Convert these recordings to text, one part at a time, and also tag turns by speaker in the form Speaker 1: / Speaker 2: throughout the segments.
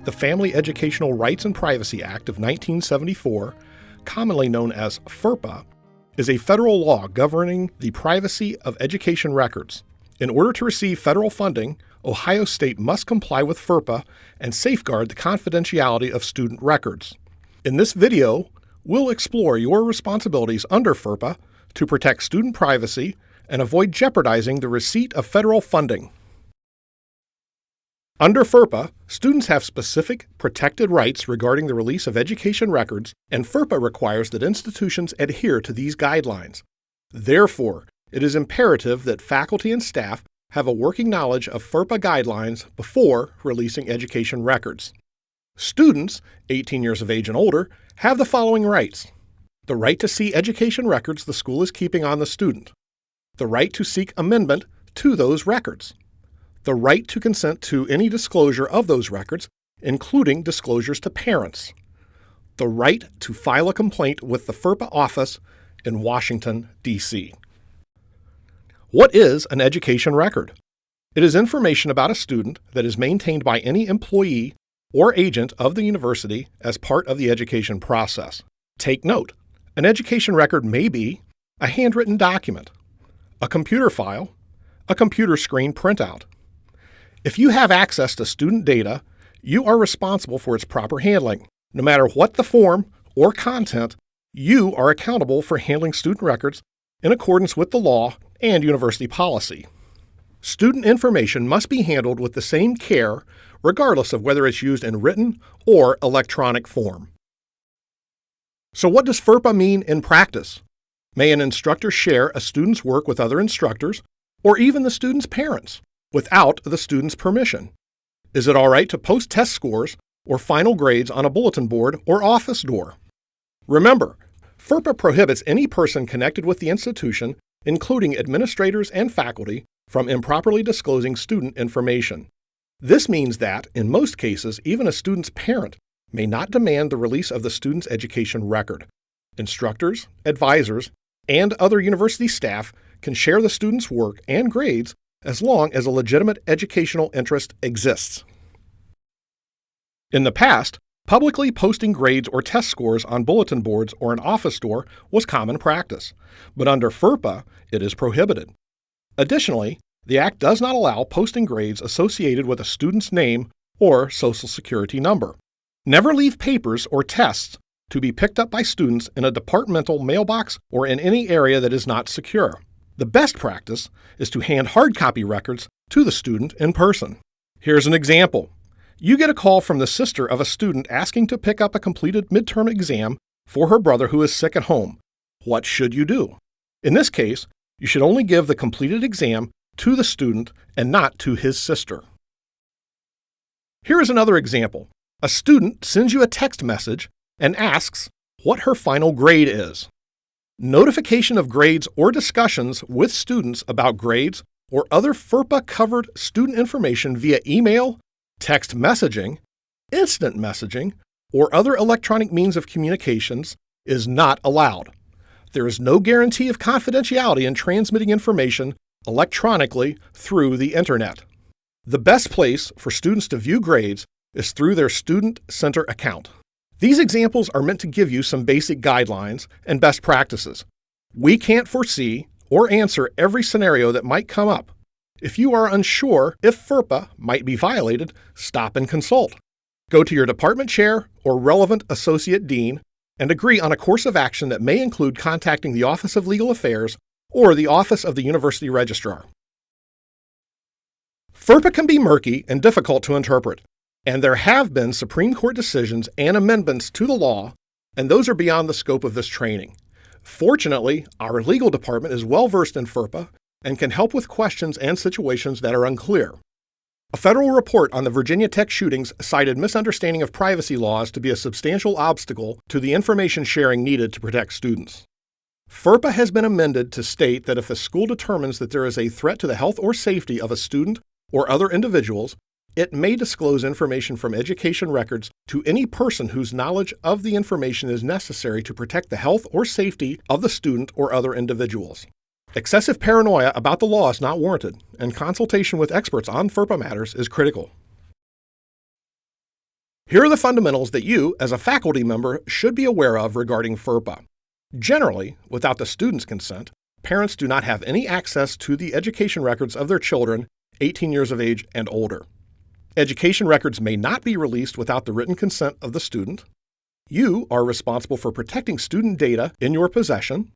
Speaker 1: The Family Educational Rights and Privacy Act of 1974, commonly known as FERPA, is a federal law governing the privacy of education records. In order to receive federal funding, Ohio State must comply with FERPA and safeguard the confidentiality of student records. In this video, we'll explore your responsibilities under FERPA to protect student privacy and avoid jeopardizing the receipt of federal funding. Under FERPA, students have specific protected rights regarding the release of education records, and FERPA requires that institutions adhere to these guidelines. Therefore, it is imperative that faculty and staff have a working knowledge of FERPA guidelines before releasing education records. Students, 18 years of age and older, have the following rights: the right to see education records the school is keeping on the student, the right to seek amendment to those records, the right to consent to any disclosure of those records, including disclosures to parents, the right to file a complaint with the FERPA office in Washington, D.C. What is an education record? It is information about a student that is maintained by any employee or agent of the university as part of the education process. Take note, an education record may be a handwritten document, a computer file, a computer screen printout. If you have access to student data, you are responsible for its proper handling. No matter what the form or content, you are accountable for handling student records in accordance with the law and university policy. Student information must be handled with the same care, regardless of whether it's used in written or electronic form. So what does FERPA mean in practice? May an instructor share a student's work with other instructors, or even the student's parents, without the student's permission? Is it all right to post test scores or final grades on a bulletin board or office door? Remember, FERPA prohibits any person connected with the institution, including administrators and faculty, from improperly disclosing student information. This means that, in most cases, even a student's parent may not demand the release of the student's education record. Instructors, advisors, and other university staff can share the student's work and grades as long as a legitimate educational interest exists. In the past, publicly posting grades or test scores on bulletin boards or an office door was common practice, but under FERPA, it is prohibited. Additionally, the Act does not allow posting grades associated with a student's name or Social Security number. Never leave papers or tests to be picked up by students in a departmental mailbox or in any area that is not secure. The best practice is to hand hard copy records to the student in person. Here's an example. You get a call from the sister of a student asking to pick up a completed midterm exam for her brother who is sick at home. What should you do? In this case, you should only give the completed exam to the student and not to his sister. Here is another example. A student sends you a text message and asks what her final grade is. Notification of grades or discussions with students about grades or other FERPA-covered student information via email, text messaging, instant messaging, or other electronic means of communications is not allowed. There is no guarantee of confidentiality in transmitting information electronically through the Internet. The best place for students to view grades is through their Student Center account. These examples are meant to give you some basic guidelines and best practices. We can't foresee or answer every scenario that might come up. If you are unsure if FERPA might be violated, stop and consult. Go to your department chair or relevant associate dean and agree on a course of action that may include contacting the Office of Legal Affairs or the Office of the University Registrar. FERPA can be murky and difficult to interpret, and there have been Supreme Court decisions and amendments to the law, and those are beyond the scope of this training. Fortunately, our legal department is well versed in FERPA and can help with questions and situations that are unclear. A federal report on the Virginia Tech shootings cited misunderstanding of privacy laws to be a substantial obstacle to the information sharing needed to protect students. FERPA has been amended to state that if a school determines that there is a threat to the health or safety of a student or other individuals, it may disclose information from education records to any person whose knowledge of the information is necessary to protect the health or safety of the student or other individuals. Excessive paranoia about the law is not warranted, and consultation with experts on FERPA matters is critical. Here are the fundamentals that you, as a faculty member, should be aware of regarding FERPA. Generally, without the student's consent, parents do not have any access to the education records of their children 18 years of age and older. Education records may not be released without the written consent of the student. You are responsible for protecting student data in your possession.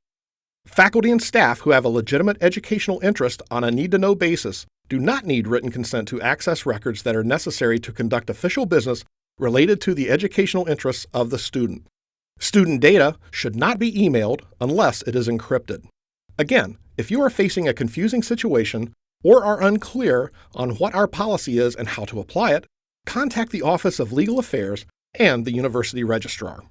Speaker 1: Faculty and staff who have a legitimate educational interest on a need-to-know basis do not need written consent to access records that are necessary to conduct official business related to the educational interests of the student. Student data should not be emailed unless it is encrypted. Again, if you are facing a confusing situation or are unclear on what our policy is and how to apply it, contact the Office of Legal Affairs and the University Registrar.